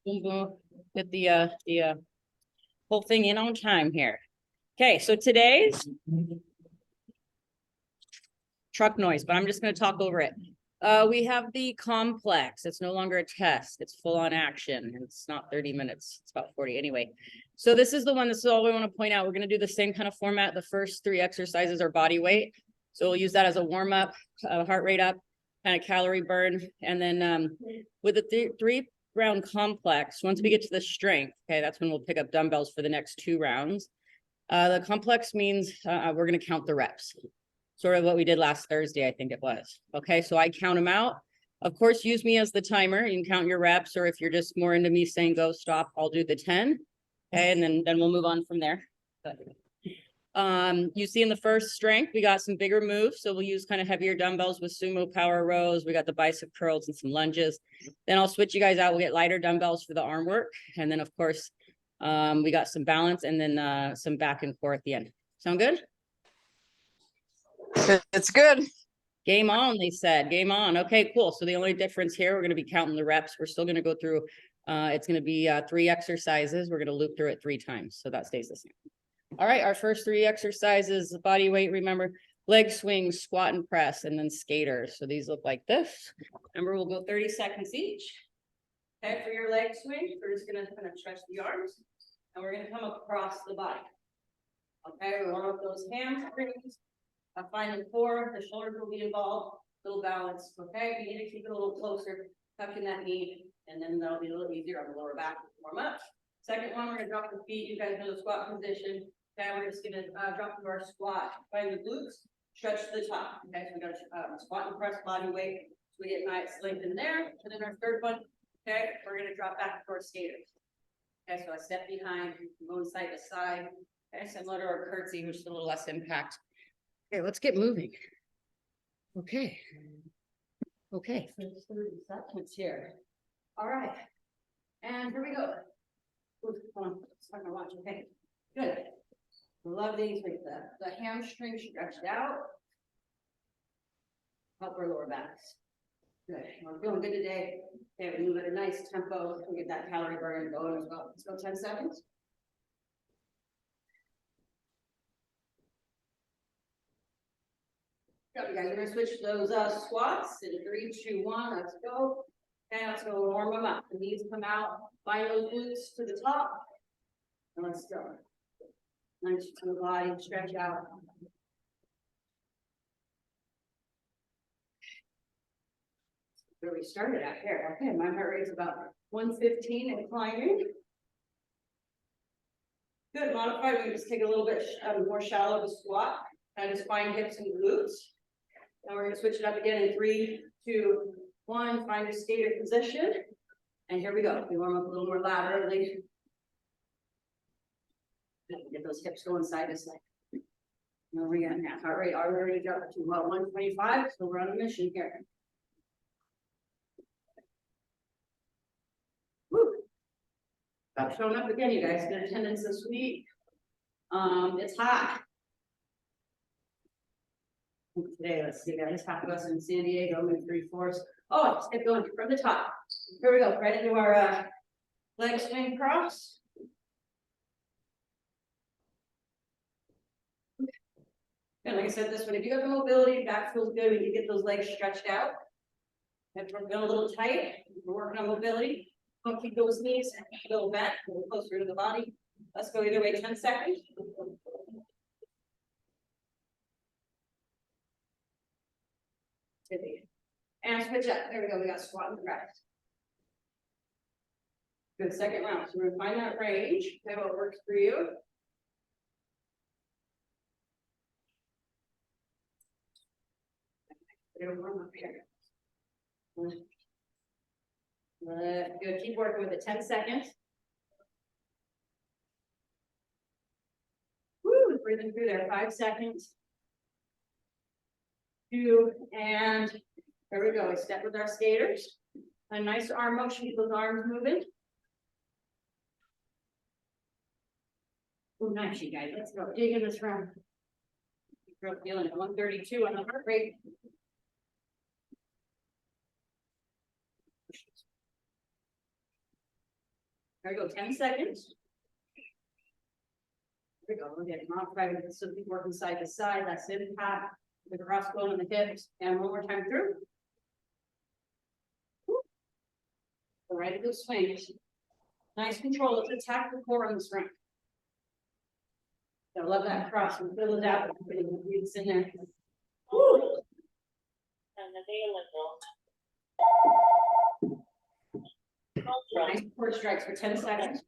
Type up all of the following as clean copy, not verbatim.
Boom, boom. Get the whole thing in on time here. Okay, so today's truck noise, but I'm just going to talk over it. We have the complex. It's no longer a test. It's full on action. It's not 30 minutes. It's about 40 anyway. So this is the one. This is all we want to point out. We're going to do the same kind of format. The first 3 exercises are body weight. So we'll use that as a warm up, heart rate up, kind of calorie burn. And then with the 3-round complex, once we get to the strength, okay, that's when we'll pick up dumbbells for the next 2 rounds. The complex means we're going to count the reps. Sort of what we did last Thursday, I think it was. Okay, so I count them out. Of course, use me as the timer. You can count your reps, or if you're just more into me saying go, stop, I'll do the 10. Okay, and then we'll move on from there. You see in the first strength, we got some bigger moves. So we'll use kind of heavier dumbbells with sumo power rows. We got the bicep curls and some lunges. Then I'll switch you guys out. We'll get lighter dumbbells for the arm work. And then, of course, we got some balance and then some back and core at the end. Sound good? It's good. Game on, they said. Game on. Okay, cool. So the only difference here, we're going to be counting the reps. We're still going to go through, it's going to be 3 exercises. We're going to loop through it 3 times. So that stays the same. All right, our first 3 exercises, body weight, remember, leg swings, squat and press, and then skaters. So these look like this. Remember, we'll go 30 seconds each. Okay, for your leg swing, we're just going to kind of stretch the arms, and we're going to come across the body. Okay, we warm up those hamstrings. Find the core, the shoulders will be involved, little balance. Okay, you need to keep it a little closer, tucking that knee, and then that'll be a little easier on the lower back. Warm up. Second one, we're gonna drop the feet. You guys know the squat position. Okay, we're just gonna drop to our squat. Find the glutes, stretch to the top. Okay, so we got squat and press body weight. So we get nice length in there. And then our third one, okay, we're gonna drop back to our skaters. Okay, so I step behind, going side to side. Okay, similar to our curtsy, which is a little less impact. Okay, let's get moving. Okay. Okay, so 30 seconds here. All right. And here we go. Ooh, hold on. Start my watch. Okay, good. Love these with the hamstring stretched out. Help our lower backs. Good. We're feeling good today. Okay, we move at a nice tempo. We'll get that calorie burn going as well. Let's go 10 seconds. Good, guys, we're gonna switch those squats in 3, 2, 1. Let's go. Okay, let's go warm them up. The knees come out, find those glutes to the top. And let's go. Nice to the body, stretch out. Where we started at here. Okay, my heart rate's about 115 and climbing. Good, modify. We just take a little bit more shallow to squat. And just find hips and glutes. Now we're going to switch it up again in 3, 2, 1. Find your skater position. And here we go. We warm up a little more laterally. Get those hips going side to side. Now we're getting that heart rate already dropped to about 125. So we're on a mission here. Woo. Stop showing up again, you guys. Good attendance this week. It's hot. Today, let's see, guys. Half of us in San Diego, maybe 3/4. Oh, let's get going from the top. Here we go, right into our leg swing cross. And like I said, this one, if you got the mobility, back feels good when you get those legs stretched out. If we're feeling a little tight, we're working on mobility. Don't keep those knees a little bent, a little closer to the body. Let's go either way, 10 seconds. And switch up. There we go. We got squat and press. Good, second round. So we're gonna find that range. Okay, what works for you. Warm up here. Good. Keep working with it. 10 seconds. Woo, breathing through there. 5 seconds. 2, and there we go. We step with our skaters. A nice arm motion, keep those arms moving. Oh, nice, you guys. Let's go. Dig in this round. You're feeling it. 132 on the heart rate. There we go, 10 seconds. There we go, we're getting modified. So keep working side to side. That's impact. The crossbone and the hips. And one more time through. All right, good swings. Nice control. Let's attack the core on the strength. I love that cross. We fill it out. It's in there. Woo. Nice core strikes for 10 seconds.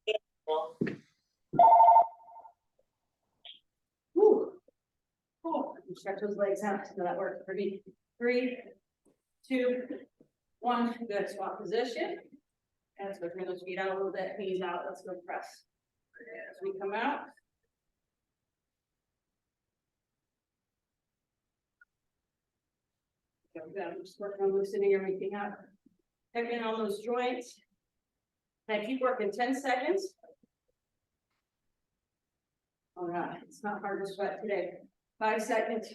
Woo. Cool. Stretch those legs out. So that works for me. 3, 2, 1. Good. Squat position. And let's go turn those feet out a little bit. Knees out. Let's go press. As we come out. I'm just working on loosening everything up. Check in on those joints. And I keep working 10 seconds. All right, it's not hard to sweat today. 5 seconds.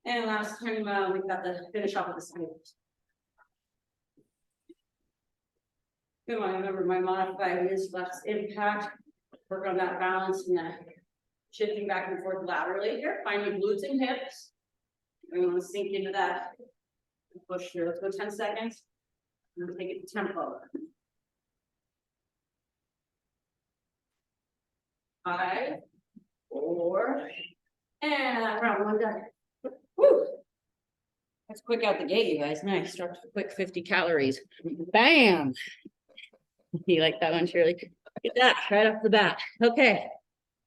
And last time we've got the finish off with the side. Good one. Remember my modified is less impact. Work on that balance and that shifting back and forth laterally here. Find your glutes and hips. We want to sink into that. Push here. Let's go 10 seconds. And take it to tempo. 5, 4, and round 1 done. Woo! That's quick out the gate, you guys. Nice. Start with a quick 50 calories. Bam! You like that one, Shirley? Get that right off the bat. Okay.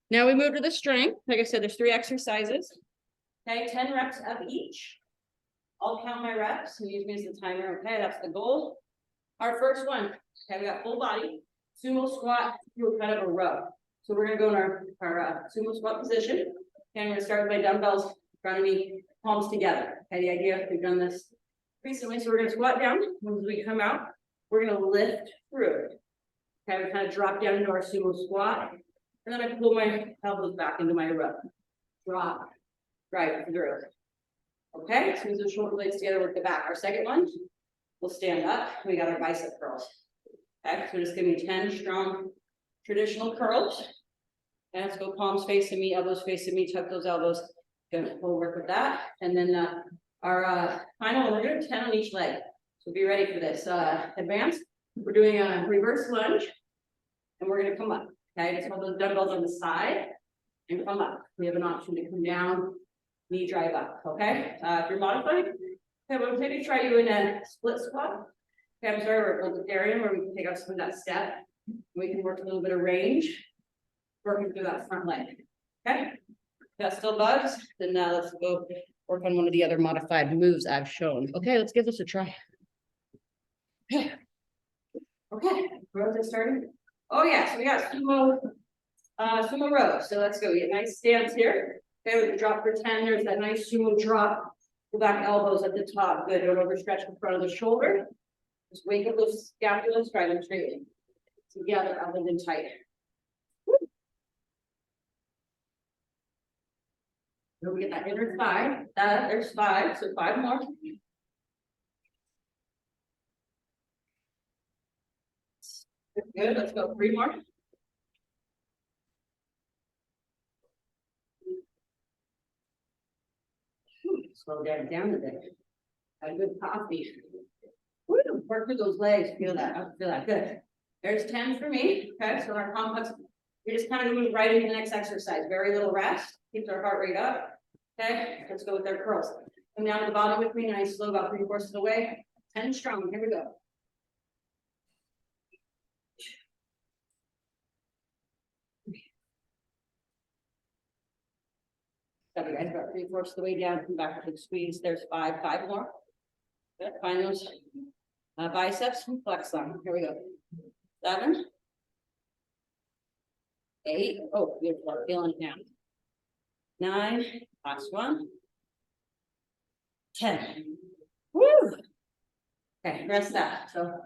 Now we move to the strength. Like I said, there's 3 exercises. Okay, 10 reps of each. I'll count my reps and use me as the timer. Okay, that's the goal. Our first one. Okay, we got full body sumo squat through kind of a row. So we're gonna go in our sumo squat position. Okay, I'm gonna start with my dumbbells in front of me, palms together. Okay, the idea, we've done this recently, so we're gonna squat down. As we come out, we're gonna lift through. Okay, we kind of drop down into our sumo squat, and then I pull my elbows back into my row. Drop right through. Okay, so the shoulder blades together with the back. Our second one, we'll stand up. We got our bicep curls. Okay, so just give me 10 strong traditional curls. And let's go palms facing me, elbows facing me, tuck those elbows. Good, we'll work with that. And then our final one, we're gonna do 10 on each leg. So be ready for this. Advance. We're doing a reverse lunge. And we're gonna come up. Okay, just hold those dumbbells on the side and come up. We have an option to come down, knee drive up. Okay, if you're modified, okay, we'll maybe try you in a split squat. Okay, I'm sorry, we're bulgarian where we can take out some of that step. We can work a little bit of range, working through that front leg. Okay, got still bugs. Then let's go work on one of the other modified moves I've shown. Okay, let's give this a try. Okay, rows are starting. Oh yeah, so we got sumo row. So let's go. Get nice stance here. Okay, we can drop for 10. There's that nice sumo drop. Pull back elbows at the top. Good. Don't overstretch the front of the shoulder. Just wake up those scapulas, drive them straightly. Together, elbows in tight. Woo. Then we get that inner thigh. There's 5, so 5 more. Good, let's go 3 more. Slow that down a bit. A good coffee. Woo, work through those legs. Feel that. I feel that. Good. There's 10 for me. Okay, so our complex, we just kind of move right into the next exercise. Very little rest. Keeps our heart rate up. Okay, let's go with our curls. Come down to the bottom with me. Nice, slow, about 3/4 of the way. 10 strong. Here we go. Okay, guys, about 3/4 of the way down. Come back to the squeeze. There's 5 more. Good. Find those biceps and flex them. Here we go. 7, 8. Oh, beautiful. Feeling it now. 9. Last one. 10. Woo! Okay, rest that. So,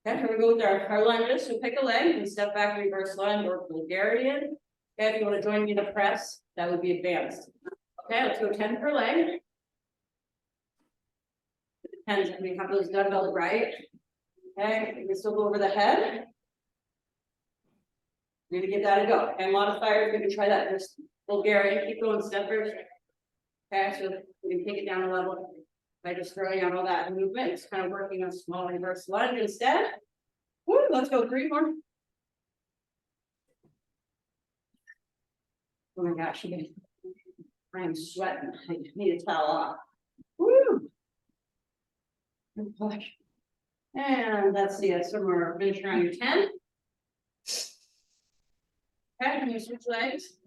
okay, here we go with our lunges. So pick a leg and step back, reverse lunge or bulgarian. Okay, if you want to join me in the press, that would be advanced. Okay, let's go 10 per leg. It depends if we have those dumbbells right. Okay, you can still go over the head. You're gonna give that a go. Okay, modifiers, we can try that just Bulgarian, keep going steppers. Okay, so we can take it down a level by just throwing out all that movement. It's kind of working on small reverse lunge instead. Woo, let's go 3 more. Oh my gosh, I'm sweating. I need a towel off. Woo! Push. And let's see, that's somewhere finish around your 10. Okay, and you switch legs.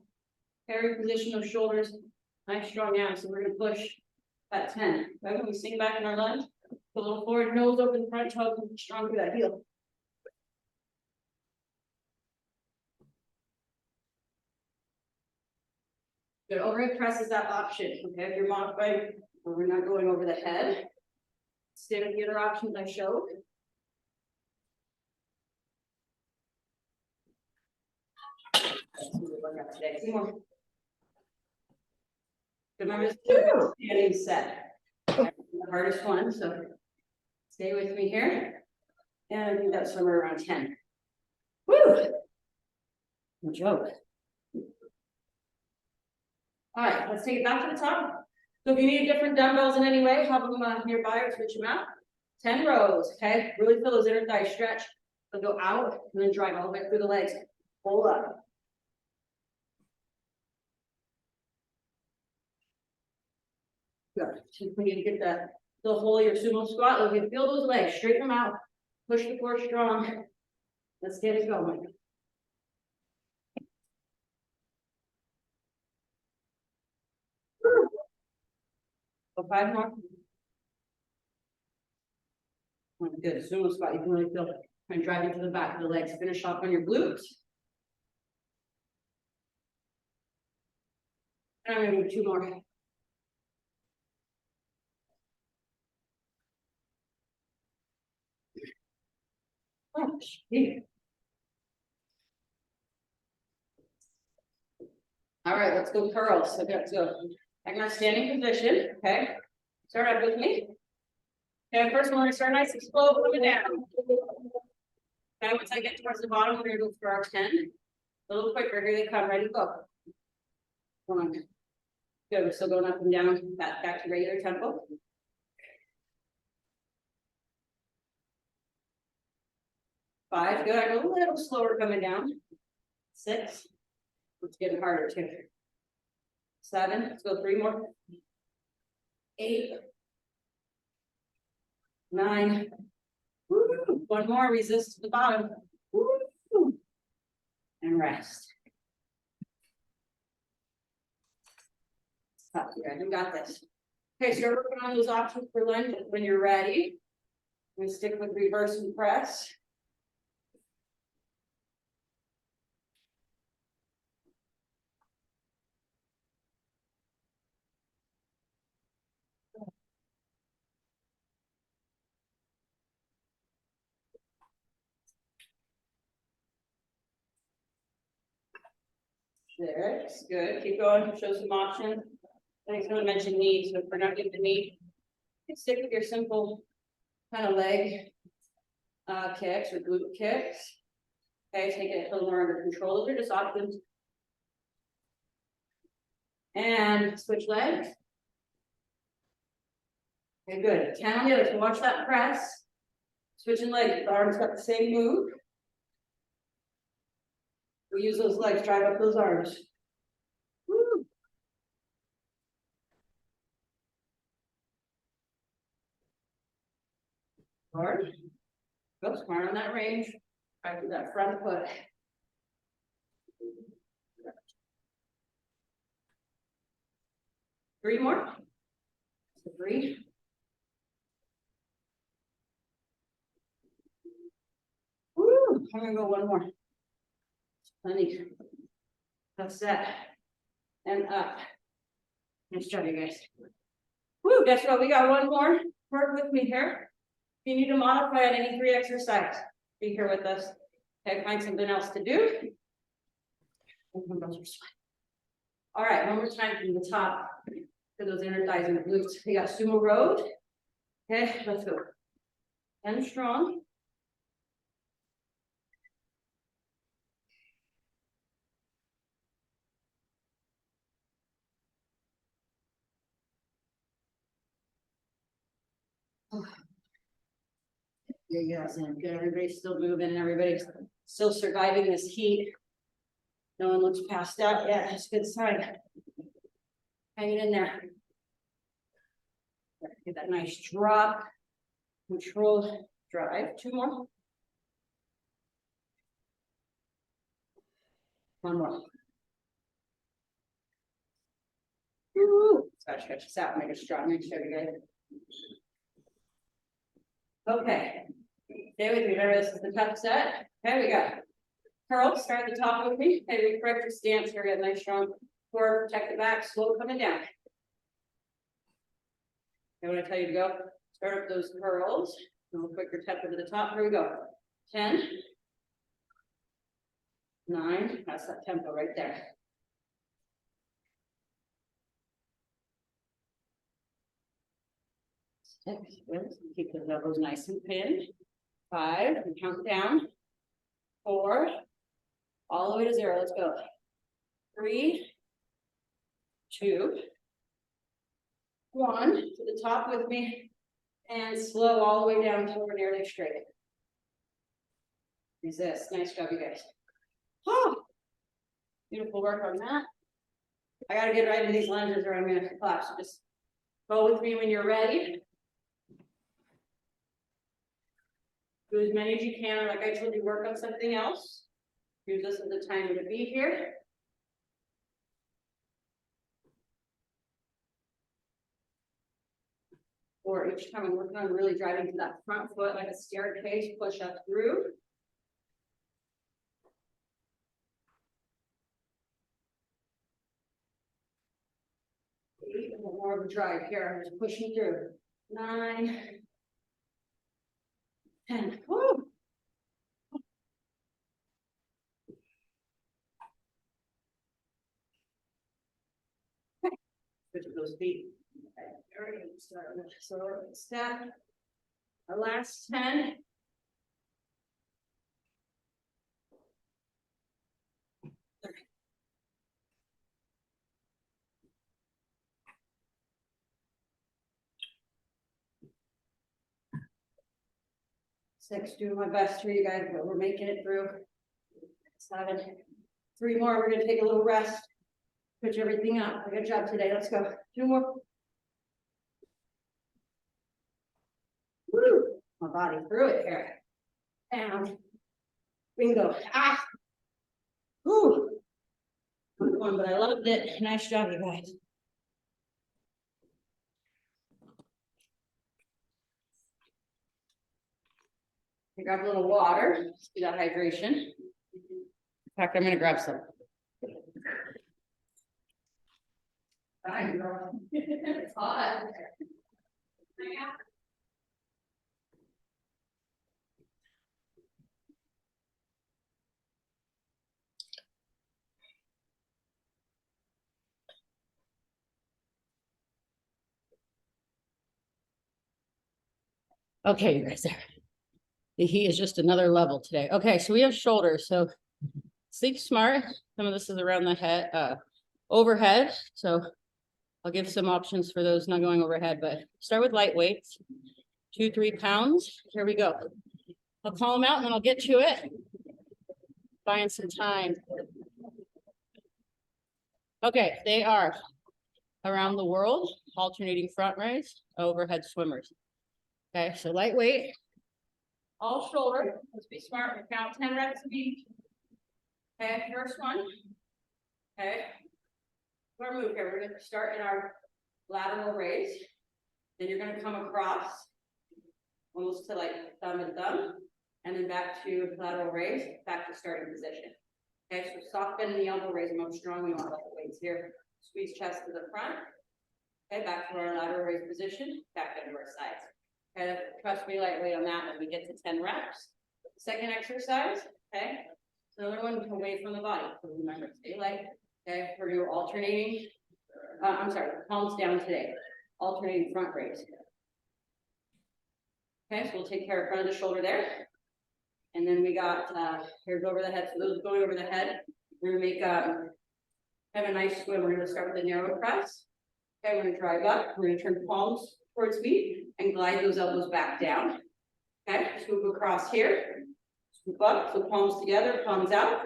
Carry position of shoulders. Nice strong abs. So we're gonna push that 10. Okay, when we sink back in our lunge, put a little forward, nose over the front, toe, strong through that heel. Good. Overhead press is that option. Okay, if you're modifying, we're not going over the head. Stay with the other options I showed. Today. 2 more. Remember, standing set. The hardest one, so stay with me here. And I think that's somewhere around 10. Woo! No joke. All right, let's take it back to the top. So if you need different dumbbells in any way, have them nearby or switch them out. 10 rows, okay? Really feel those inner thighs stretch. So go out and then drive all the way through the legs. Hold up. Good. So when you get the whole of your sumo squat, look, you feel those legs, straighten them out, push the core strong. Let's get it going. So 5 more. Good. Sumo squat. You can really feel and drive into the back of the legs. Finish off on your glutes. And I'm going to do 2 more. Oh, shit. All right, let's go curls. So let's go. I'm in a standing position. Okay. Start up with me. Okay, first one, we're gonna start nice, explode, coming down. Okay, once I get towards the bottom, we're gonna go for our 10. A little quicker. Here they come. Ready, go. Come on. Good. We're still going up and down. Back to regular tempo. 5. Good. I go a little slower coming down. 6. It's getting harder too. 7. Let's go 3 more. 8. 9. Woo. 1 more. Resist to the bottom. Woo. And rest. Stop here. You got this. Okay, so you're working on those options for lunge. When you're ready, I'm going to stick with reverse and press. There, it's good. Keep going. Show some options. I think someone mentioned knee, so if we're not getting the knee, you can stick with your simple kind of leg kicks or glute kicks. Okay, take it a little more under control. Those are just options. And switch legs. Okay, good. 10 on the other. So watch that press. Switching legs. The arms got the same move. We use those legs, drive up those arms. Woo. Hard. Go smart on that range. Try to that front foot. 3 more. 3. Woo. I'm gonna go 1 more. Plenty. That's that. And up. Nice job, you guys. Woo, guess what? We got 1 more. Work with me here. If you need to modify on any 3 exercise, be here with us. Okay, find something else to do. All right, 1 more time from the top to those inner thighs and glutes. We got Sumo Row. Okay, let's go. 10 strong. Yeah, good. Everybody's still moving and everybody's still surviving this heat. No one looks passed out yet. That's a good sign. Hanging in there. Get that nice drop. Controlled drive. 2 more. 1 more. Woo! Scratch this out. Make it strong. Make sure we get it. Okay. Stay with me. Remember, this is the tough set. Okay, we got curl. Start at the top with me. Okay, we correct your stance here. Get a nice strong core. Protect the back. Slow coming down. Okay, when I tell you to go, start up those curls. A little quicker tempo to the top. Here we go. 10. 9. That's that tempo right there. 6. Keep those elbows nice and pinned. 5. And count down. 4. All the way to 0. Let's go. 3. 2. 1. To the top with me. And slow all the way down until we're nearly straight. Resist. Nice job, you guys. Oh, beautiful work on that. I gotta get right into these lunges or I'm gonna collapse. Just go with me when you're ready. Do as many as you can. Like I told you, work on something else. Use this as the time to be here. Or each time I'm working on really driving to that front foot like a staircase, push up through. A little more of a drive here. I'm just pushing through. 9. 10. Woo! Okay. Switch those feet. Okay. All right. Start with slower step. Our last 10. Six, doing my best for you guys, but we're making it through. 7. 3 more. We're gonna take a little rest. Switch everything up. Good job today. Let's go. 2 more. Woo! My body through it here. Down. Bingo. Ah. Woo. Good one, but I loved it. Nice job, you guys. Grab a little water. Let's do that hydration. In fact, I'm gonna grab some. Hi, girl. It's hot. Okay, you guys there. The heat is just another level today. Okay, so we have shoulders. So think smart. Some of this is around the head, overhead. So I'll give some options for those not going overhead, but start with light weights. 2-3 pounds. Here we go. I'll call them out and then I'll get to it. Buying some time. Okay, they are around the world, alternating front raise, overhead swimmers. Okay, so lightweight, all shoulder. Let's be smart. We count 10 reps of each. Okay, first one. Okay, we're gonna move here. We're gonna start in our lateral raise. Then you're gonna come across almost to like thumb and thumb, and then back to lateral raise, back to starting position. Okay, so soft bend in the elbow raise. I'm strong. We want to let the weights here. Squeeze chest to the front. Okay, back to our lateral raise position. Back into our sides. Okay, trust me lightweight on that as we get to 10 reps. Second exercise. Okay, so another one away from the body. So remember, stay light. Okay, we're doing alternating. I'm sorry, palms down today. Alternating front raise. Okay, so we'll take care of front of the shoulder there. And then we got here's over the head. So those going over the head. We're gonna make have a nice swim. We're gonna start with a narrow press. Okay, we're gonna drive up. We're gonna turn palms towards feet and glide those elbows back down. Okay, scoop across here. Scoop up, so palms together, palms out.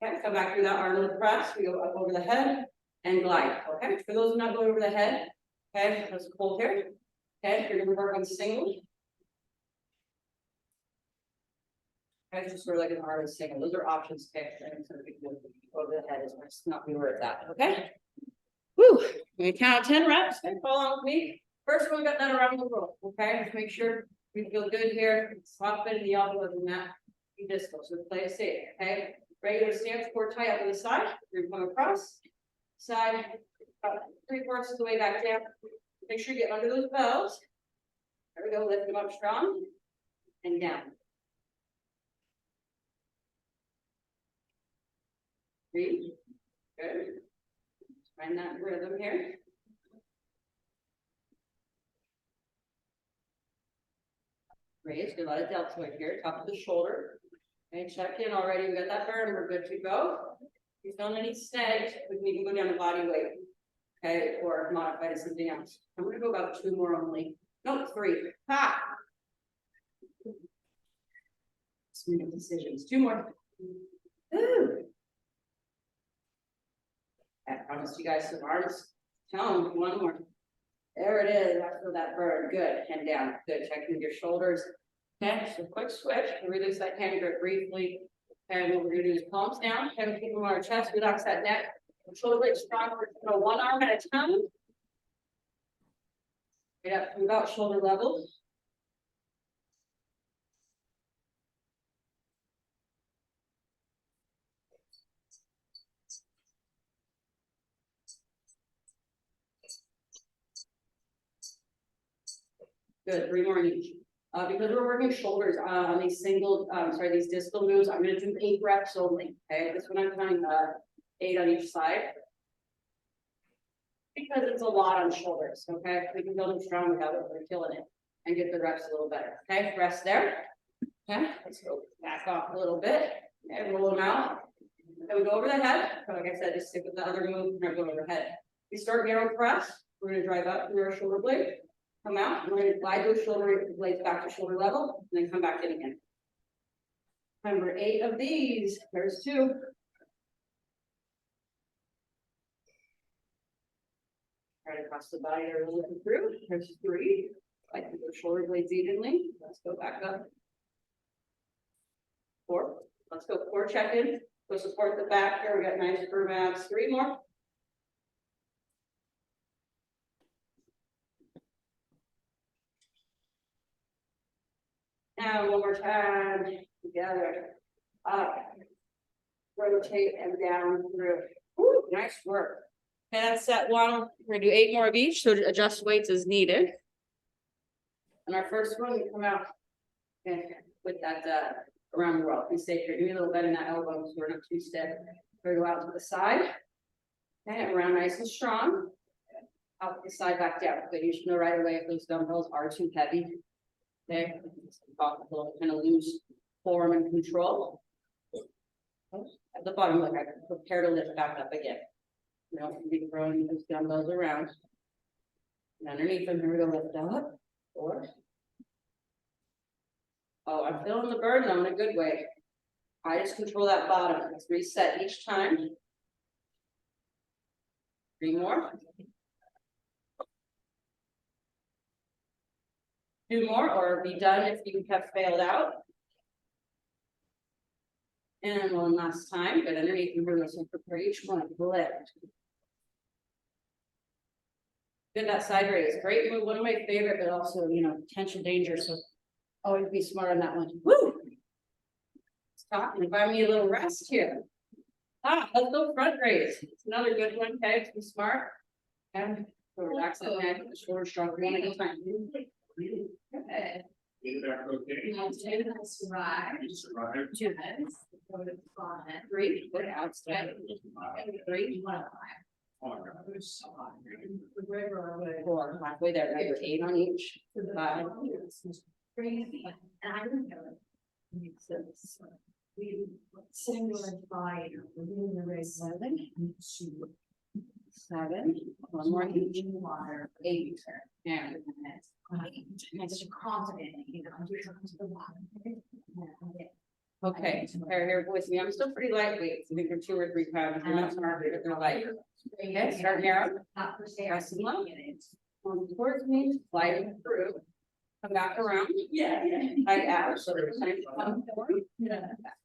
Okay, come back through that Arnold press. We go up over the head and glide. Okay, for those not going over the head, okay, let's hold here. Okay, you're gonna work on single. Okay, just sort of like an arm single. Those are options. Okay, so we can go over the head is not be worth that. Okay. Woo! We count 10 reps. Okay, follow on with me. First one, we got that around the roll. Okay, just make sure we feel good here. Swap it in the elbows and that. You just go. So play it safe. Okay. Regular stance, core tie up to the side. You're going across. Side. About 3/4 of the way back down. Make sure you get under those bells. There we go. Lift them up strong and down. 3. Good. Find that rhythm here. Raise, get a lot of deltoid here, top of the shoulder. Okay, check in already. We got that burn. We're good to go. If you feel any snags, we can go down to body weight. Okay, or modify to something else. I'm gonna go about 2 more only. No, 3. Ha! Let's make decisions. 2 more. Ooh. I promised you guys some arms. Tone, 1 more. There it is. I feel that burn. Good. Hand down. Good. Check with your shoulders. Okay. So quick switch. Release that hand grip briefly. And what we're going to do is palms down. Kind of keep them on our chest. Relax that neck. Shoulder blades strong. We're going to go 1 arm at a time. Right up to about shoulder level. Good, 3 more in each. Because we're working shoulders on these these distal moves, I'm going to do 8 reps only. Okay, this one I'm counting 8 on each side. Because it's a lot on shoulders. Okay, we can build them strong without it. We're killing it and get the reps a little better. Okay, rest there. Okay, let's go back off a little bit and roll them out. Then we go over the head. Like I said, just stick with the other move and go overhead. We start narrow press. We're going to drive up through our shoulder blade. Come out, we're going to glide those shoulder blades back to shoulder level, and then come back in again. Remember, 8 of these. There's 2. Right across the body, they're looking through. There's 3. Like those shoulder blades evenly. Let's go back up. 4. Let's go 4 check-in. Go support the back here. We got nice firm abs. 3 more. And 1 more time, together, up, rotate and down through. Woo, nice work. Okay, that's set 1. We're gonna do 8 more of each, so adjust weights as needed. And our first one, we come out with that around the roll. Be safe here. Do a little bend in that elbow so we're not too stiff. We go out to the side. Okay, around nice and strong. Out the side, back down. Good. You should know right away if those dumbbells are too heavy. Okay, kind of lose form and control. At the bottom, look, I prepare to lift back up again. You don't be throwing those dumbbells around. And underneath them, here we go, lift up. 4. Oh, I'm feeling the burn though in a good way. I just control that bottom. Let's reset each time. 3 more. 2 more, or be done if you have failed out. And 1 last time. Good, underneath and bring so prepare each one. Lift. Good, that side raise. Great move. One of my favorite, but also, potential danger. So always be smart on that one. Woo! Stop and find me a little rest here. Let's go front raise. It's another good one. Okay, be smart. And relax that neck. The shoulder strong. 1 at a time. Okay. Survive. 2 minutes. 3. Good. Outstanding. 3. 4. Halfway there. Right. 8 on each. 5. Crazy. And I don't know. 6. Single and 5. 7. 7, one more each, 8, and okay, here with me. I'm still pretty lightweight. I think they're 2 or 3 pounds. You're not smart, but they're light. Okay, start narrow. Press them up. Come towards me, slide through. Come back around. Tight abs. So there's time to come forward.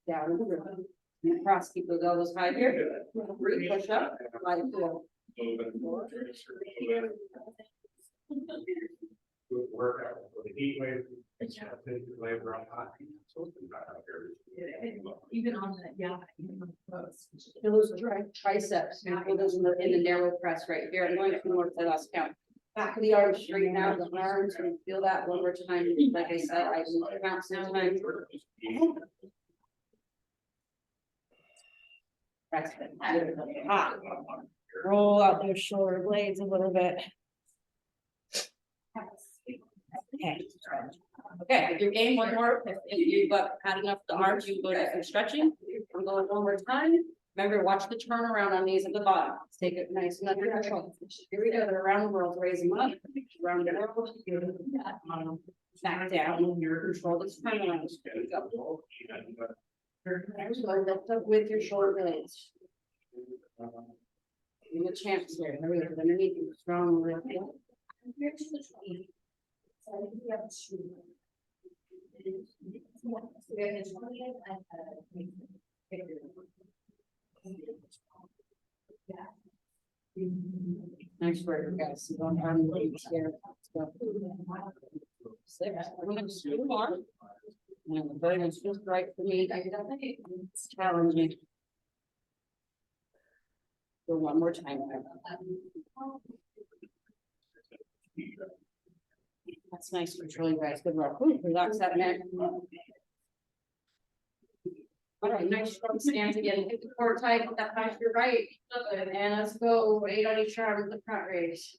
Down and through. And cross, keep those elbows high here. 3 push up, slide through. Workout for the heat wave. Even on that, yeah. Feel those triceps, and feel those in the narrow press right here. I'm going to more to last count. Back of the arms straight out, the arms, and feel that one more time. Like I said, I will count sometimes. Press it. Roll out those shoulder blades a little bit. Okay. Okay, with your game, one more. If you've had enough of the arms, you can go to some stretching. I'm going one more time. Remember, watch the turnaround on these at the bottom. Let's take it nice and under control. Here we go. They're around the world. Raise them up. Around the world. Back down. Control this turnaround. Go. Lift up with your shoulder blades. Give me a chance here. There we go. Underneath you. Strong lift. Nice work, guys. One arm here. 6. I'm going to just do more. And the burden is just right for me. It's challenging. So one more time. That's nice control, you guys. Good work. Ooh, relax that neck. All right, nice strong stance again. Get the core tight, put that thigh to your right. And let's go 8 on each arm with the front raise.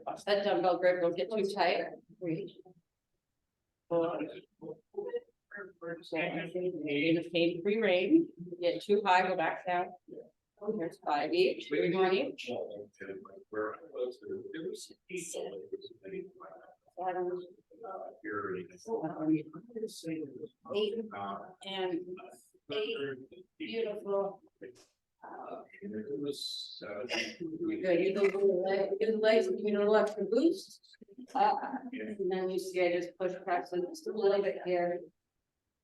Watch that dumbbell grip, don't get too tight. 3, 4. In a pain-free range. Get too high, go back down. Here's 5 each. 3 more each. 7, 8, and 8. Beautiful. Good. You go the legs, give me a little extra boost. And then you see I just push press them just a little bit here.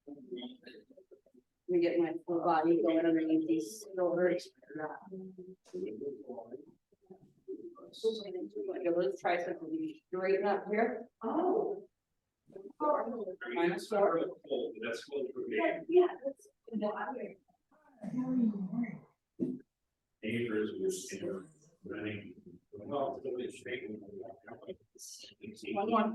Let me get my full body going underneath these shoulders. Those triceps will be straight up here. Oh. -4. One more.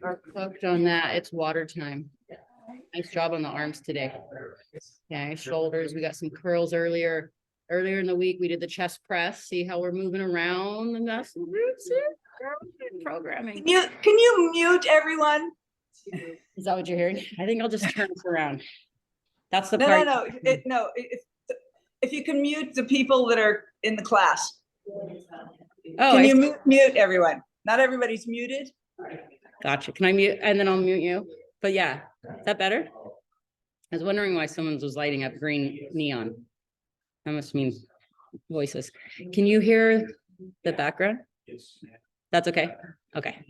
Are cooked on that. It's water time. Nice job on the arms today. Okay, shoulders. We got some curls earlier. Earlier in the week, we did the chest press. See how we're moving around the muscle roots here? Programming. Can you mute everyone? Is that what you're hearing? I think I'll just turn this around. That's the No, part. no. If you can mute the people that are in the class. Oh, Can you mute everyone? Not everybody's muted. Gotcha. Can I mute and then I'll mute you? But yeah, is that better? I was wondering why someone's was lighting up green neon. That must mean voices. Can you hear the background? That's okay. Okay.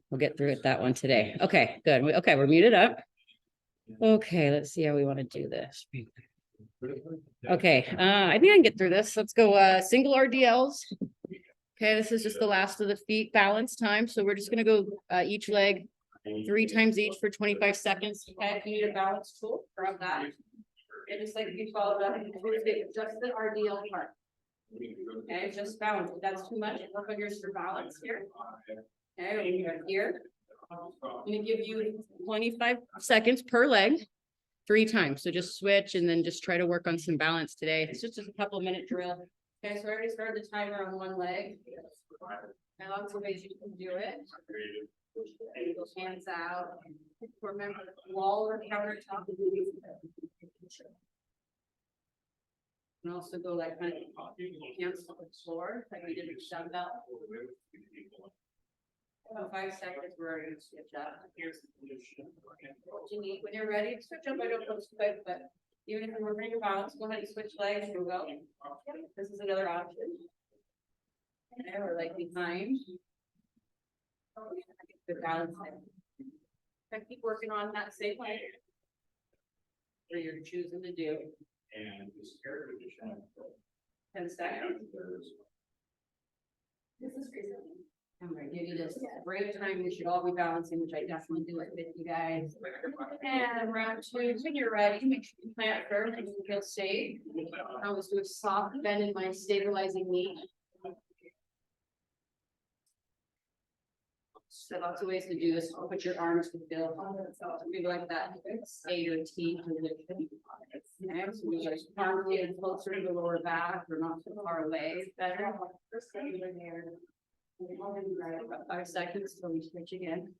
We'll get through it that one today. Okay, good. Okay, we're muted up. Okay, let's see how we want to do this. Okay, I think I can get through this. Let's go single RDLs. Okay, this is just the last of the feet balance time. So we're just gonna go each leg 3 times each for 25 seconds. Okay, if you need a balance tool, grab that. And just like you followed up, just the RDL part. Okay, just balance. If that's too much, work on your balance here. Okay, we have here. I'm gonna give you 25 seconds per leg, 3 times. So just switch and then just try to work on some balance today. It's just a couple minute drill. Okay, so I already started the timer on one leg. And lots of ways you can do it. Go hands out. Remember the wall or countertop. And also go like kind of hands on the floor, like we did with dumbbell. 5 seconds, we're already gonna switch up. What you need when you're ready, switch up. I don't know quick, but even if you're working your balance, go ahead and switch legs. We'll go. This is another option. There, we're like behind. Good balance. I keep working on that same way. Where you're choosing to do. And this air conditioning. 10 seconds. This is crazy. I'm gonna give you this break time. You should all be balancing, which I definitely do it with you guys. And round 2, when you're ready, make sure you plant firm and you feel safe. I always do a soft bend in my stabilizing knee. So lots of ways to do this. Put your arms to feel maybe like that A or T position. Next, we just arm getting closer to the lower back or not so far away. Better. About 5 seconds till we switch again.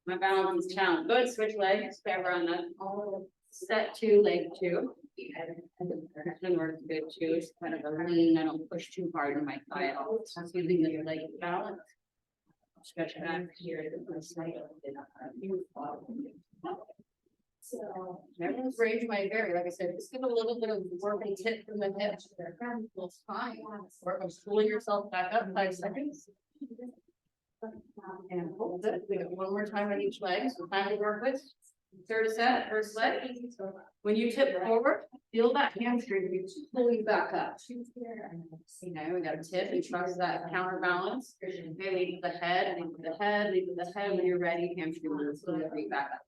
My balance is challenged. Go ahead, switch legs. Favor on that. Set 2, leg 2. And works good too. It's kind of a lean. I don't push too hard on my thigh at all. So I'm using the leg balance. Stretch back here to the side. So everyone's range might vary. Like I said, just give a little bit of work and tip from the hips. It's fine. Work on pulling yourself back up 5 seconds. And hold it. We got one more time on each leg. So time to work with. Third set, first leg. When you tip forward, feel that hamstring pulling back up. You know, we got a tip and trust that counterbalance. Okay, lead with the head, lead with the head, lead with the head. When you're ready, hamstring will slowly bring back up.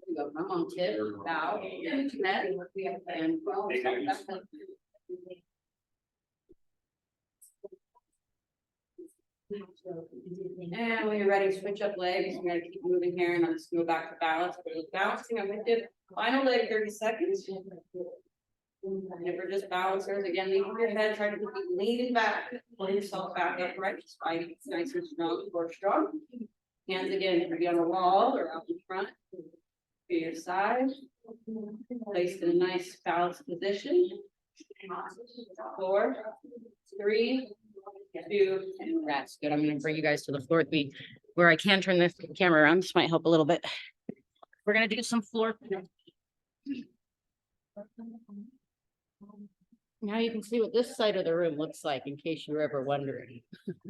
We go, come on, tip, bow, head, and and when you're ready, switch up legs. I'm gonna keep moving here, and I'm just gonna go back to balance. Balancing, I'm gonna do final leg 30 seconds. And if we're just balancers, again, lean your head, try to keep leaning back, pull yourself back upright, spine it's nice and strong, core strong. Hands again, could be on the wall or out in front. To your side. Placed in a nice balanced position. 4, 3, 2, and rest. Good. I'm going to bring you guys to the floor with me where I can turn this camera around. This might help a little bit. We're going to do some floor. Now you can see what this side of the room looks like in case you were ever wondering.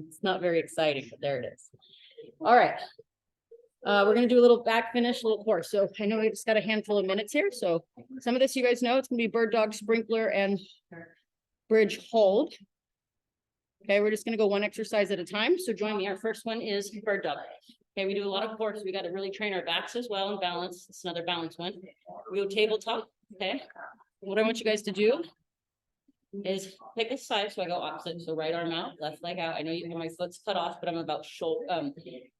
It's not very exciting, but there it is. All right. We're going to do a little back finish, a little core. So I know we just got a handful of minutes here. So some of this you guys know, it's going to be bird dog, sprinkler, and bridge hold. Okay, we're just going to go one exercise at a time. So join me. Our first one is bird dog. Okay, we do a lot of core, so we got to really train our backs as well and balance. It's another balance one. We go tabletop. Okay, what I want you guys to do is pick a side, so I go opposite. So right arm out, left leg out. I know you have my foot's cut off, but I'm about shoulder,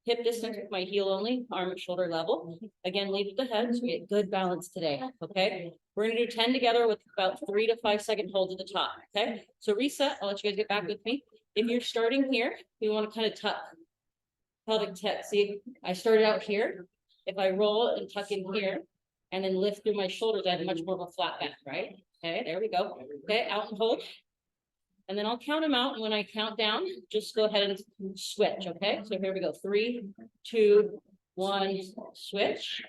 hip distance with my heel only, arm at shoulder level. Again, lead with the head, so we get good balance today. Okay, we're gonna do 10 together with about 3 to 5 second holds at the top. Okay, so reset. I'll let you guys get back with me. If you're starting here, you want to kind of tuck pelvic tip. See, I started out here. If I roll and tuck in here and then lift through my shoulders, I have much more of a flat back, right? Okay, there we go. Okay, out and hold. And then I'll count them out. And when I count down, just go ahead and switch. Okay, so here we go. 3, 2, 1, switch.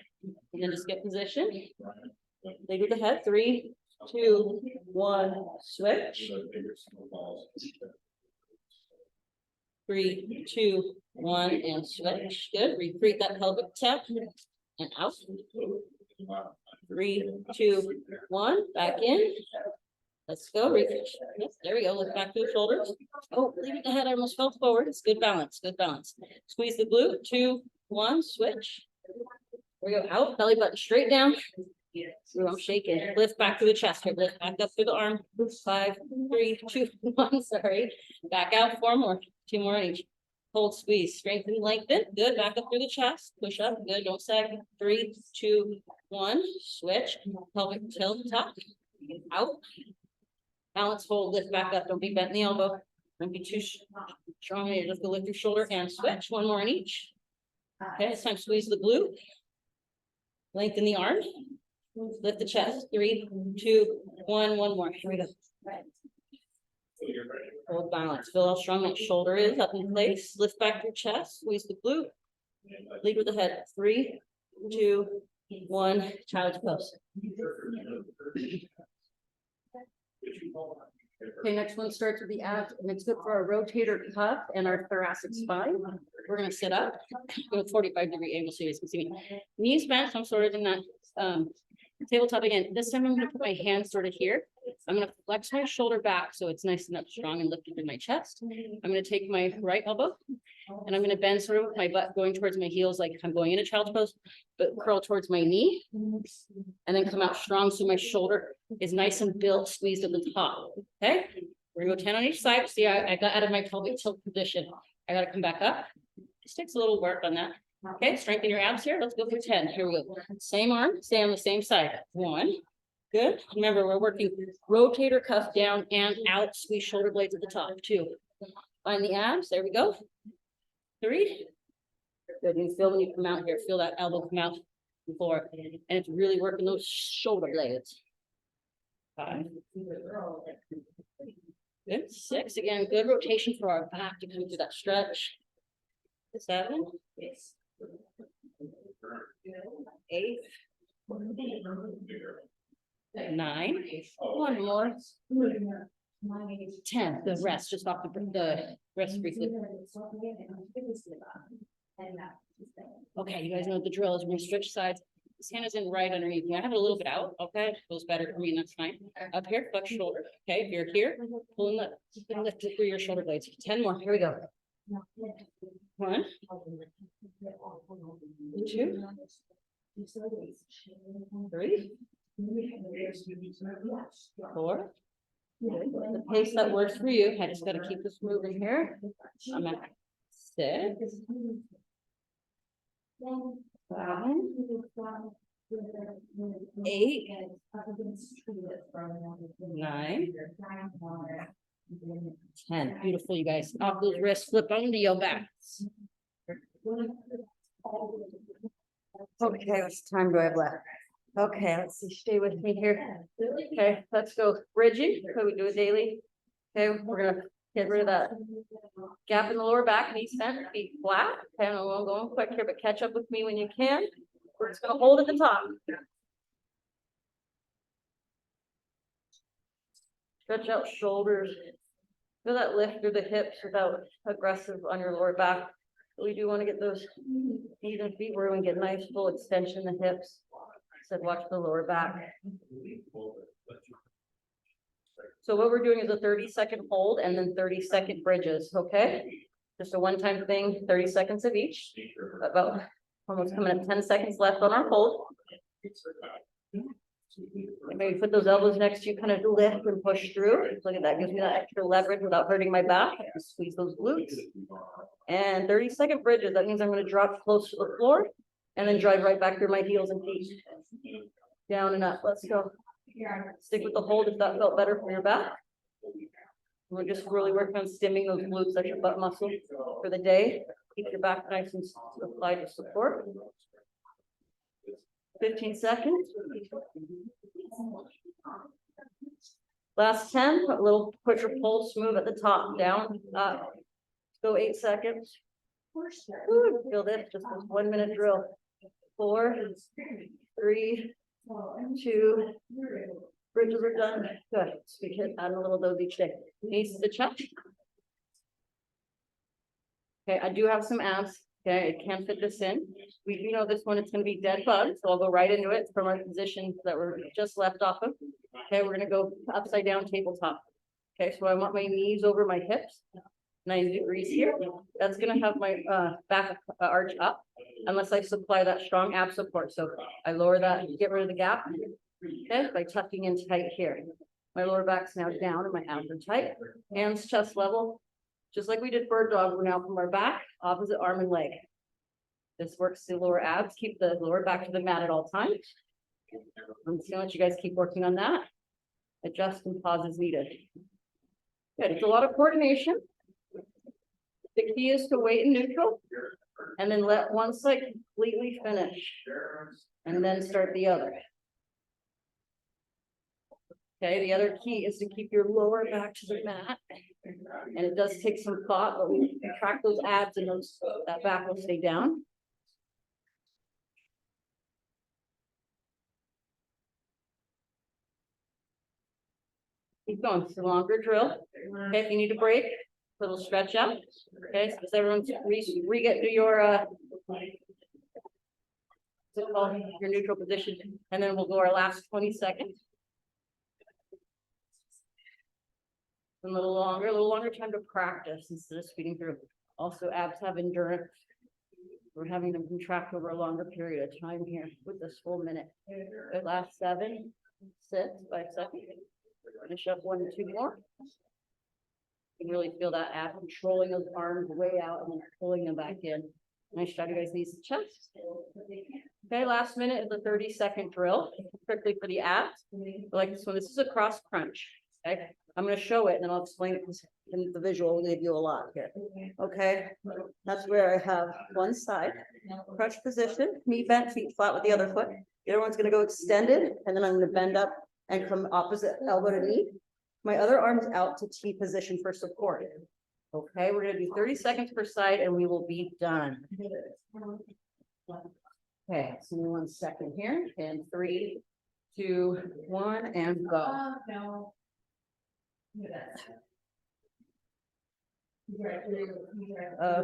And then just get position. Lead with the head. 3, 2, 1, switch. 3, 2, 1, and switch. Good. Retreat that pelvic tip and out. 3, 2, 1, back in. Let's go. Refresh. There we go. Look back to the shoulders. Oh, leave it the head. I almost fell forward. It's good balance. Good balance. Squeeze the glute. 2, 1, switch. There we go. Out. Belly button straight down. Ooh, I'm shaking. Lift back to the chest. Here. Lift back up through the arm. 5, 3, 2, 1. Sorry. Back out. 4 more. 2 more in each. Hold, squeeze, strengthen, lengthen. Good. Back up through the chest. Push up. Good. Don't sag. 3, 2, 1. Switch. Pelvic tilt top. Out. Balance, hold, lift back up. Don't be bent in the elbow. Don't be too strong. You just go lift your shoulder and switch. One more in each. Okay, it's time to squeeze the glute. Lengthen the arm. Lift the chest. 3, 2, 1. One more. Here we go. Hold balance. Feel how strong that shoulder is up in place. Lift back your chest. Squeeze the glute. Lead with the head. 3, 2, 1. Child's pose. Okay, next one starts with the abs, and it's good for our rotator cuff and our thoracic spine. We're gonna sit up, go 45-degree angle so you guys can see me. Knees bent, so I'm sort of in that tabletop again. This time I'm gonna put my hands sort of here. I'm gonna flex my shoulder back so it's nice and up strong and lifted in my chest. I'm gonna take my right elbow and I'm gonna bend sort of with my butt going towards my heels like I'm going in a child's pose, but curl towards my knee and then come out strong so my shoulder is nice and built, squeezed at the top. Okay, we're gonna go 10 on each side. See, I got out of my pelvic tilt position. I gotta come back up. This takes a little work on that. Okay, strengthen your abs here. Let's go for 10. Here we go. Same arm, stay on the same side. 1. Good. Remember, we're working rotator cuff down and out. Squeeze shoulder blades at the top. 2. Find the abs. There we go. 3. Good. You feel when you come out here. Feel that elbow come out before, and it's really working those shoulder blades. 5. Good. 6. Again, good rotation for our back to come through that stretch. 7. 8. 9. One more. 10. The rest, just off the rest briefly. Okay, you guys know what the drill is. We're gonna stretch sides. This hand is in right underneath me. I have it a little bit out. Okay, feels better for me, and that's fine. Up here, flex shoulder. Okay, if you're here, pulling the lift it through your shoulder blades. 10 more. Here we go. 1, 2, 3, 4. The pace that works for you. I just got to keep this moving here. I'm at 6, 7, 8, 9, 10. Beautiful, you guys. Off those wrists, flip onto your backs. Okay, how much time do I have left? Okay, let's see. Stay with me here. Okay, let's go bridging. So we do it daily. Okay, we're gonna get rid of that gap in the lower back, knees bent, feet flat. Okay, I'm going quick here, but catch up with me when you can. We're just gonna hold at the top. Stretch out shoulders. Feel that lift through the hips without aggressive on your lower back. But we do want to get those knees and feet where we can get nice full extension in the hips. Said watch the lower back. So what we're doing is a 30-second hold and then 30-second bridges, okay? Just a one-time thing, 30 seconds of each. About almost coming up 10 seconds left on our hold. Maybe put those elbows next to you, kind of lift and push through. Look at that, gives me that extra leverage without hurting my back. Squeeze those glutes. And 30-second bridges, that means I'm going to drop close to the floor and then drive right back through my heels and feet. Down and up, let's go. Stick with the hold if that felt better for your back. We're just really working on stimming those glutes, that's your butt muscle for the day. Keep your back nice and applied to support. 15 seconds. Last 10, a little push or pull, smooth at the top, down, up. Go 8 seconds. Ooh, feel this, just this 1 minute drill. 4, 3, 2, bridges are done. Good. So we can add a little of those each day. Knees to the chest. Okay, I do have some abs. Okay, I can fit this in. We do know this one, it's going to be dead bugs, so I'll go right into it from our position that we're just left off of. Okay, we're going to go upside down tabletop. Okay, so I want my knees over my hips, 90 degrees here. That's going to have my back arch up, unless I supply that strong ab support. So I lower that, get rid of the gap, okay, by tucking in tight here. My lower back's now down and my abs are tight. Hands chest level. Just like we did bird dog, we're now from our back, opposite arm and leg. This works the lower abs, keep the lower back to the mat at all times. I'm just gonna let you guys keep working on that. Adjust and pause as needed. Good, it's a lot of coordination. The key is to wait in neutral and then let one side completely finish and then start the other. Okay, the other key is to keep your lower back to the mat. And it does take some thought, but we contract those abs and that back will stay down. Keep going, it's a longer drill. Okay, if you need a break, little stretch out. Okay, so does everyone get to your your neutral position, and then we'll go our last 20 seconds. A little longer time to practice instead of speeding through. Also, abs have endurance. We're having them contract over a longer period of time here with this full minute. Good, last 7, 6, 5 seconds. Finish up 1 or 2 more. You can really feel that ab controlling those arms way out and then pulling them back in. Nice job, you guys, knees to chest. Okay, last minute is a 30-second drill, strictly for the abs. Like this one, this is a cross crunch. Okay, I'm going to show it and then I'll explain it because the visual will give you a lot here. Okay, that's where I have one side, crunch position, knee bent, feet flat with the other foot. The other one's going to go extended, and then I'm going to bend up and come opposite elbow to knee. My other arm's out to T position for support. Okay, we're going to do 30 seconds per side and we will be done. Okay, so 1 second here, and 3, 2, 1, and go.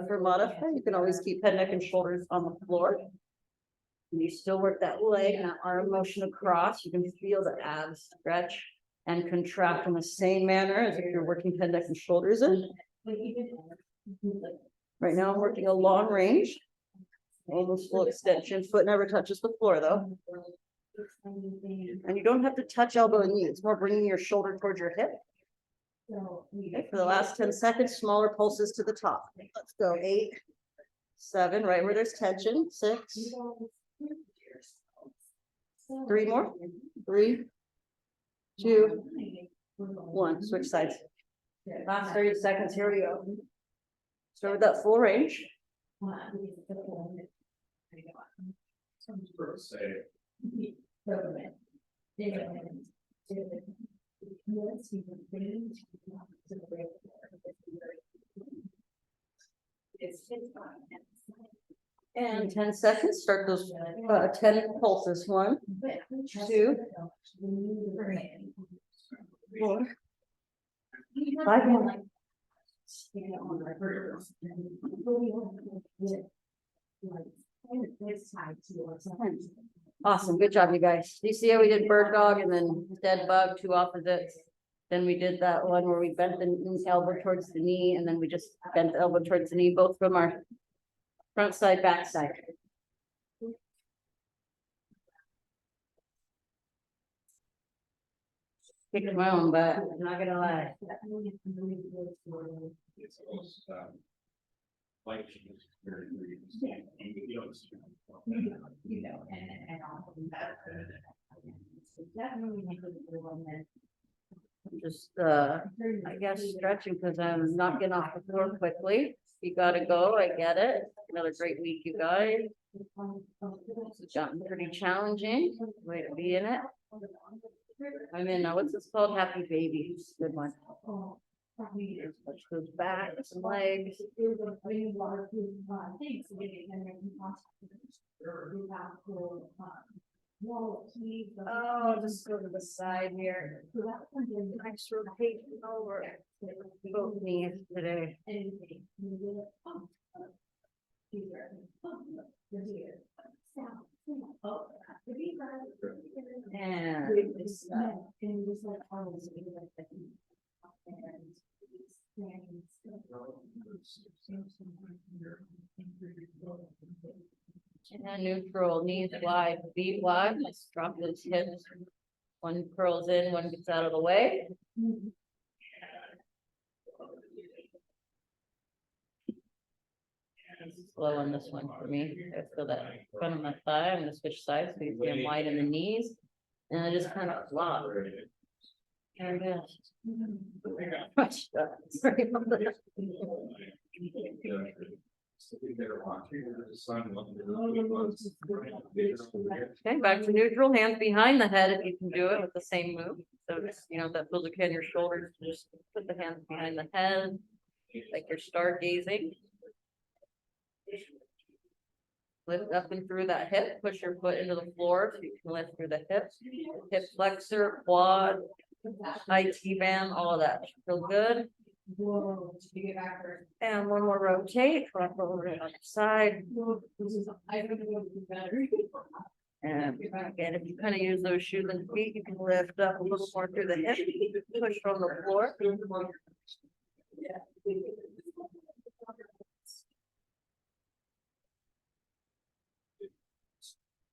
For modify, you can always keep head, neck, and shoulders on the floor. And you still work that leg and that arm motion across. You can feel the abs stretch and contract in the same manner as if you're working head, neck, and shoulders in. Right now I'm working a long range, almost full extension. Foot never touches the floor though. And you don't have to touch elbow and knee. It's more bringing your shoulder towards your hip. Okay, for the last 10 seconds, smaller pulses to the top. Let's go. 8, 7, right where there's tension. 6, 3 more. 3, 2, 1. Switch sides. Last 30 seconds. Here we go. Start with that full range. And 10 seconds, start those 10 pulses. 1, 2, 4, 5 more. Awesome, good job, you guys. You see how we did bird dog and then dead bug, 2 opposites. Then we did that one where we bent the elbow towards the knee, and then we just bent the elbow towards the knee, both from our front side, back side. Kicked my own butt, I'm not gonna lie. It's almost, like she's very, You know, and all of that. Definitely make it Just I guess stretching because I'm not getting off the floor quickly. You gotta go, I get it. Another great week, you guys. It's gotten pretty challenging. Way to be in it. I'm in what's this called? Happy Baby. Good one. Touch those backs and legs. Oh, just go to the side here. Nice rotation over both knees today. And neutral, knees wide, feet wide. Let's drop those hips. One curls in, one gets out of the way. slow on this one for me. I feel that front of my thigh. I'm gonna switch sides so you see I'm wide in the knees. And I just kind of flop. And sorry about that. Okay, back to neutral, hands behind the head if you can do it with the same move. So just, you know, that feels okay in your shoulders, just put the hands behind the head, like you're stargazing. Lift up and through that hip, push your foot into the floor so you can lift through the hips, hip flexor, quad, high T-band, all of that. Feel good. And one more rotate, front over to the other side. And again, if you kind of use those shoes and feet, you can lift up a little more through the hip, push from the floor.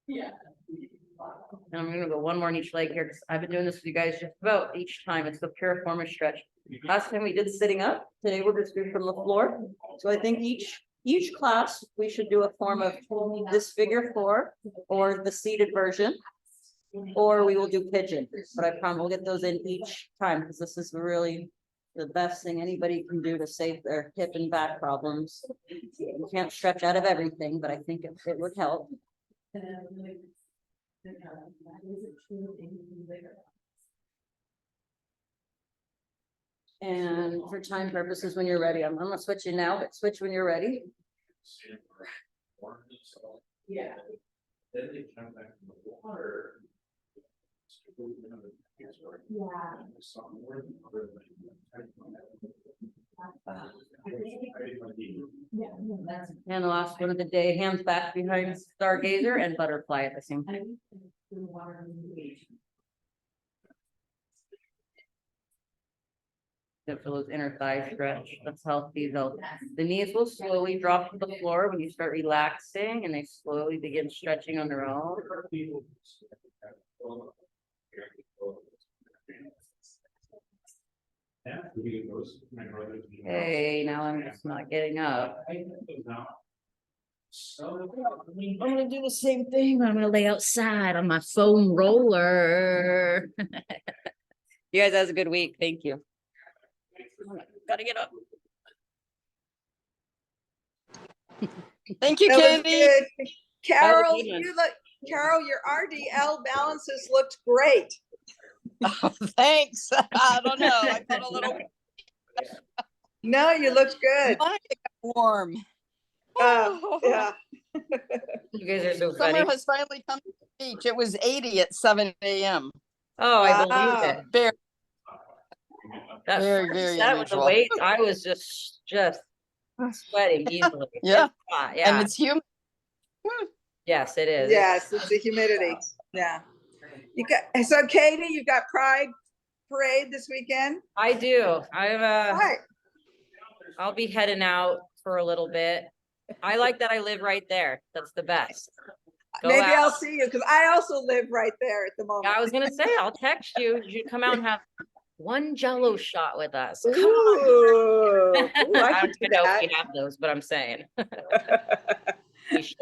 Yeah. And I'm gonna go one more in each leg here, because I've been doing this with you guys just about each time. It's the pure form of stretch. Last time we did sitting up, today we're just doing from the floor. So I think each class, we should do a form of this figure 4 or the seated version, or we will do pigeon. But I promise we'll get those in each time, because this is really the best thing anybody can do to save their hip and back problems. You can't stretch out of everything, but I think it would help. And for time purposes, when you're ready, I'm gonna switch you now, but switch when you're ready. Yeah. Then they come back from the water. And the last one of the day, hands back behind stargazer and butterfly at the same time. Good for those inner thigh stretch. That's healthy though. The knees will slowly drop to the floor when you start relaxing, and they slowly begin stretching on their own. Hey, now I'm just not getting up. I'm gonna do the same thing. I'm gonna lay outside on my foam roller. You guys have a good week. Thank you. Gotta get up. Thank you, That was Katie. good. Carol, good one. Carol, your RDL balances looked great. Oh, thanks. I don't know. I felt a little No, you looked good. warm. Yeah. You guys are so Summer funny. has finally come to the beach. It was 80 at 7 a.m. Oh, I believe Wow. it. Very, That very, first very set with the unusual. weights, I was just sweating easily. Yeah. It's hot, And yeah. it's humid. Yes, it is. Yes, it's the humidity. Yeah. So Katie, you got Pride Parade this weekend? I do. Right. I'll be heading out for a little bit. I like that I live right there. That's the best. Go Maybe out. I'll see you, because I also live right there at the moment. Yeah, I was gonna say, I'll text you. You should come out and have one Jello shot with us. Come on. Ooh, I I can don't do even know that. if we have those, but I'm saying. We should.